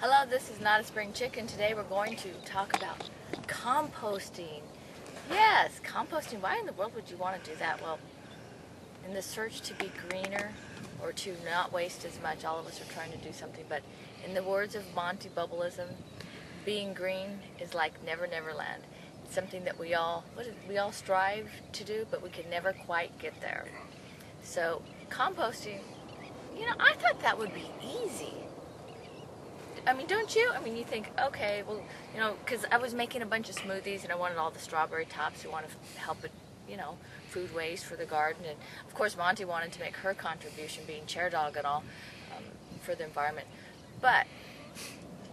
Hello, this is Notaspringchick, and today we're going to talk about composting. Yes, composting. Why in the world would you want to do that? Well, in the search to be greener or to not waste as much, all of us are trying to do something. But in the words of Monty Bubbleism, being green is like Never Never Land. It's something that we all strive to do, but we can never quite get there. So composting, I thought that would be easy. I mean, don't you? I mean, you think, okay, well, because I was making a bunch of smoothies and I wanted all the strawberry tops who want to help it, food waste for the garden. And of course, Monty wanted to make her contribution, being chair dog and all, for the environment. But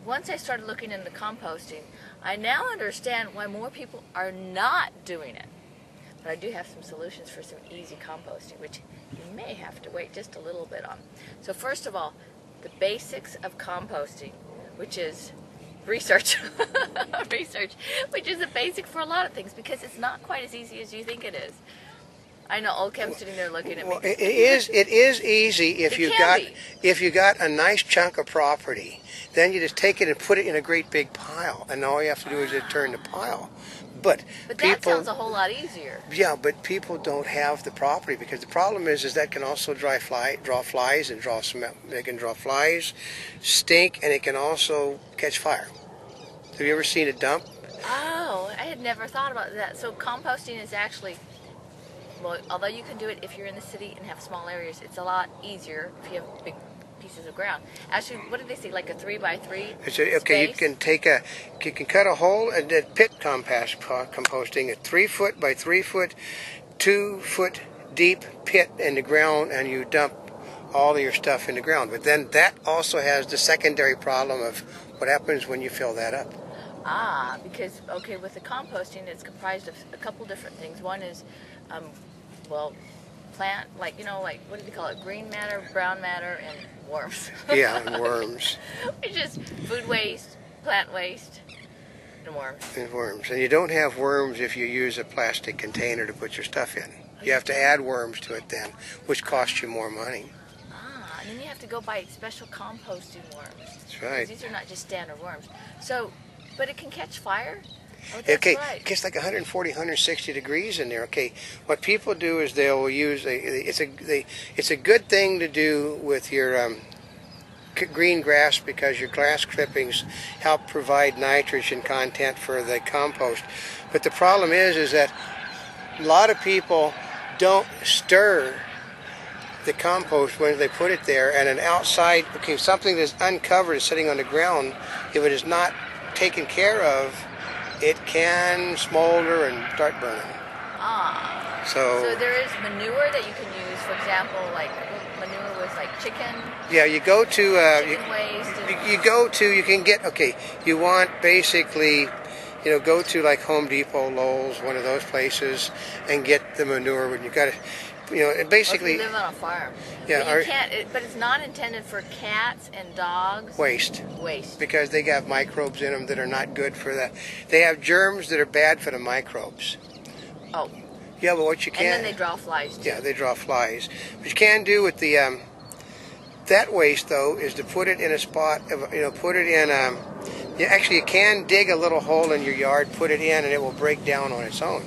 once I started looking into composting, I now understand why more people are not doing it. But I do have some solutions for some easy composting, which you may have to wait just a little bit on. So first of all, the basics of composting, which is research, which is a basic for a lot of things, because it's not quite as easy as you think it is. I know old Kem's sitting there looking at me. Well, it is easy if you got a nice chunk of property. Then you just take it and put it in a great big pile, and all you have to do is just turn the pile. But that sounds a whole lot easier. Yeah, but people don't have the property, because the problem is that can also draw flies and draw smell. They can draw flies, stink, and it can also catch fire. Have you ever seen a dump? Oh, I had never thought about that. So composting is actually, well, although you can do it if you're in the city and have small areas, it's a lot easier if you have big pieces of ground. Actually, what did they say? Like a 3x3 okay, you can cut a hole and then pit composting, a 3 foot by 3 foot, 2 foot deep pit in the ground, and you dump all of your stuff in the ground. But then that also has the secondary problem of what happens when you fill that up. Ah, because with the composting, it's comprised of a couple different things. One is, plant, like what do they call it? Green matter, brown matter, and worms. Yeah, and worms. Which is food waste, plant waste, and worms. And worms. And you don't have worms if you use a plastic container to put your stuff in. You have to add worms to it then, which costs you more money. Ah, and then you have to go buy special composting worms. That's right. These are not just standard worms. So, but it can catch fire? Oh, that's right. It gets like 140, 160 degrees in there. Okay, what people do is they'll use it's a good thing to do with your green grass, because your grass clippings help provide nitrogen content for the compost. But the problem is that a lot of people don't stir the compost when they put it there, and an outside, something that's uncovered is sitting on the ground. If it is not taken care of, it can smolder and start burning. Ah. So there is manure that you can use. For example, like manure was like chicken. Yeah, you go to chicken waste. You can get you want basically, go to like Home Depot, Lowe's, one of those places, and get the manure. When you got to, basically. Or if you live on a farm. Yeah, but you can't. But it's not intended for cats and dogs. Waste. Because they got microbes in them that are not good for that. They have germs that are bad for the microbes. Oh. Yeah, but what you can. And then they draw flies too. Yeah, they draw flies. What you can do with the that waste though is to put it in a spot. Put it in. Actually, you can dig a little hole in your yard, put it in, and it will break down on its own.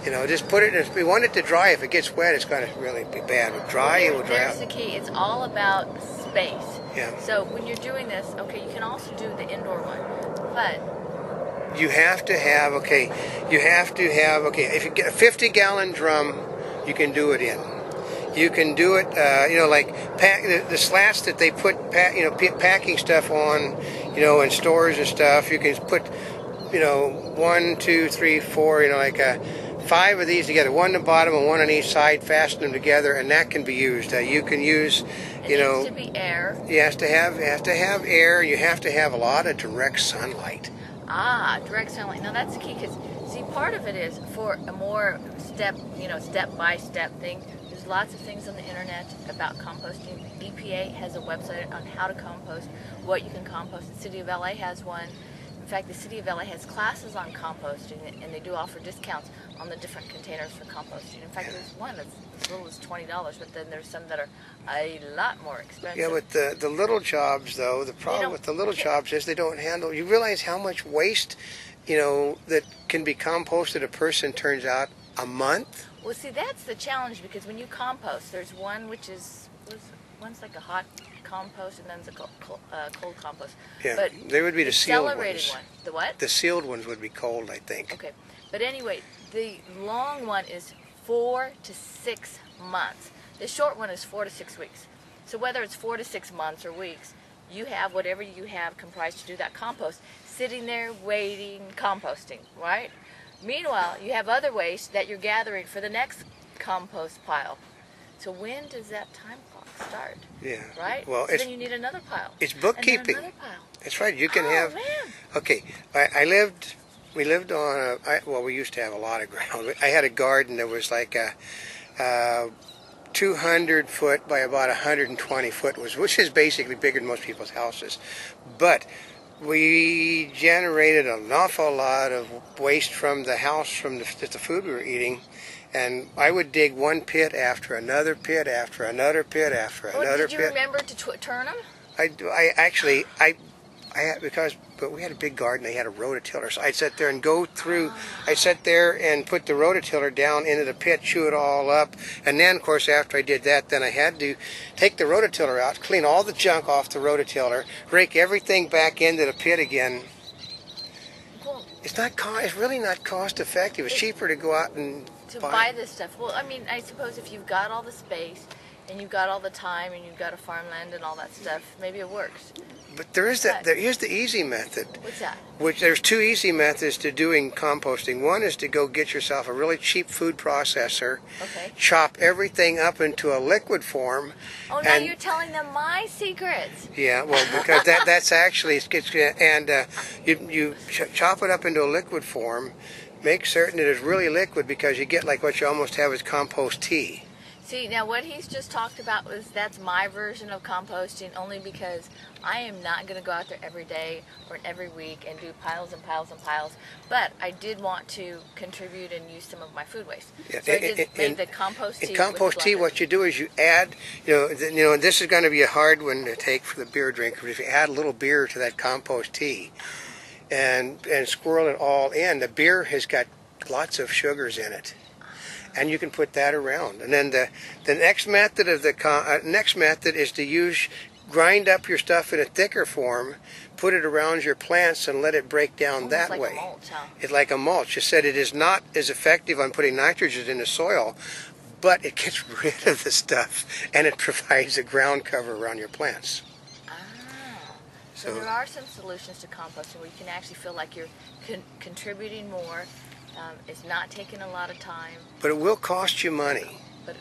Just put it in. We want it to dry. If it gets wet, it's going to really be bad. With dry, it will dry out. That's the key. It's all about space. Yeah. So when you're doing this, you can also do the indoor one, but you have to have, if you get a 50-gallon drum, you can do it in. You can do it, the slats that they put, packing stuff on, in stores and stuff. You can put, 1, 2, 3, 4, 5 of these together, one on the bottom and one on each side, fasten them together, and that can be used. You can use, It needs to be air. You have to have air. You have to have a lot of direct sunlight. Ah, direct sunlight. Now that's the key, because see, part of it is for a more step-by-step thing. There's lots of things on the internet about composting. EPA has a website on how to compost, what you can compost. The City of LA has one. In fact, the City of LA has classes on composting, and they do offer discounts on the different containers for composting. In fact, there's one that's as little as $20, but then there's some that are a lot more expensive. Yeah, with the little jobs, though, the problem with the little jobs is they don't handle. You realize how much waste, that can be composted a person turns out a month? Well, see, that's the challenge, because when you compost, there's one which is, one's like a hot compost, and then there's a cold compost. Yeah, but they would be the sealed accelerated ones. one. The what? The sealed ones would be cold, I think. Okay, but anyway, the long one is 4 to 6 months. The short one is 4 to 6 weeks. So whether it's 4 to 6 months or weeks, you have whatever you have comprised to do that compost sitting there waiting, composting, right? Meanwhile, you have other waste that you're gathering for the next compost pile. So when does that time clock start? Yeah. Right? Well, so then you need another pile. It's bookkeeping. And then another pile. That's right. You can have. Man. Okay. We lived on we used to have a lot of ground. I had a garden that was like a 200 foot by about 120 foot, which is basically bigger than most people's houses. But we generated an awful lot of waste from the house, from the food we were eating. And I would dig one pit after another pit after another pit after another pit. Did you remember to turn them? But we had a big garden. They had a rototiller, so I'd sit there and go through. I sat there and put the rototiller down into the pit, chew it all up, and then, of course, after I did that, then I had to take the rototiller out, clean all the junk off the rototiller, rake everything back into the pit again. Well, It's really not cost effective. It's cheaper to go out and buy this stuff. Well, I mean, I suppose if you've got all the space and you've got all the time and you've got a farmland and all that stuff, maybe it works. But here's the easy method. What's that? There's two easy methods to doing composting. One is to go get yourself a really cheap food processor, chop everything up into a liquid form. Oh, now you're telling them my secrets. Yeah, well, because that's actually, you chop it up into a liquid form, make certain that it's really liquid, because you get like what you almost have is compost tea. See, now what he's just talked about that's my version of composting, only because I am not going to go out there every day or every week and do piles and piles and piles. But I did want to contribute and use some of my food waste. Yeah. So I just made the compost tea. In compost tea, what you do is you add, and this is going to be a hard one to take for the beer drinker. If you add a little beer to that compost tea and swirl it all in, the beer has got lots of sugars in it. And you can put that around. And then the next method is to grind up your stuff in a thicker form, put it around your plants, and let it break down that way. Like a mulch, huh? It's like a mulch. You said it is not as effective on putting nitrogen in the soil, but it gets rid of the stuff, and it provides a ground cover around your plants. So there are some solutions to composting where you can actually feel like you're contributing more. It's not taking a lot of time. But it will cost you money. But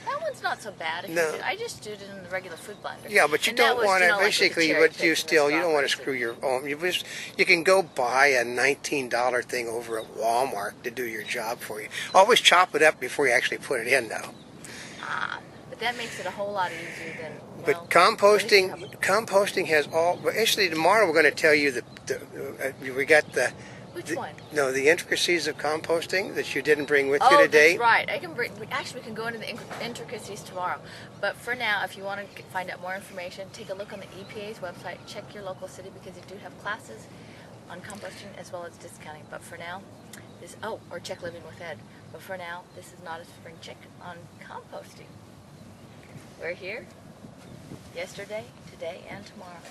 that one's not so bad. I just did it in the regular food blender. Yeah, but you don't want to, basically, but you don't want to screw your own. You can go buy a $19 thing over at Walmart to do your job for you. Always chop it up before you actually put it in, though. But that makes it a whole lot easier than. But composting has all. Actually, tomorrow we're going to tell you we got the. Which one? No, the intricacies of composting that you didn't bring with you today. Oh, that's right. Actually, we can go into the intricacies tomorrow. But for now, if you want to find out more information, take a look on the EPA's website. Check your local city, because they do have classes on composting as well as discounting. But for now, or check Living with Ed. But for now, this is Notaspringchick on composting. We're here yesterday, today, and tomorrow.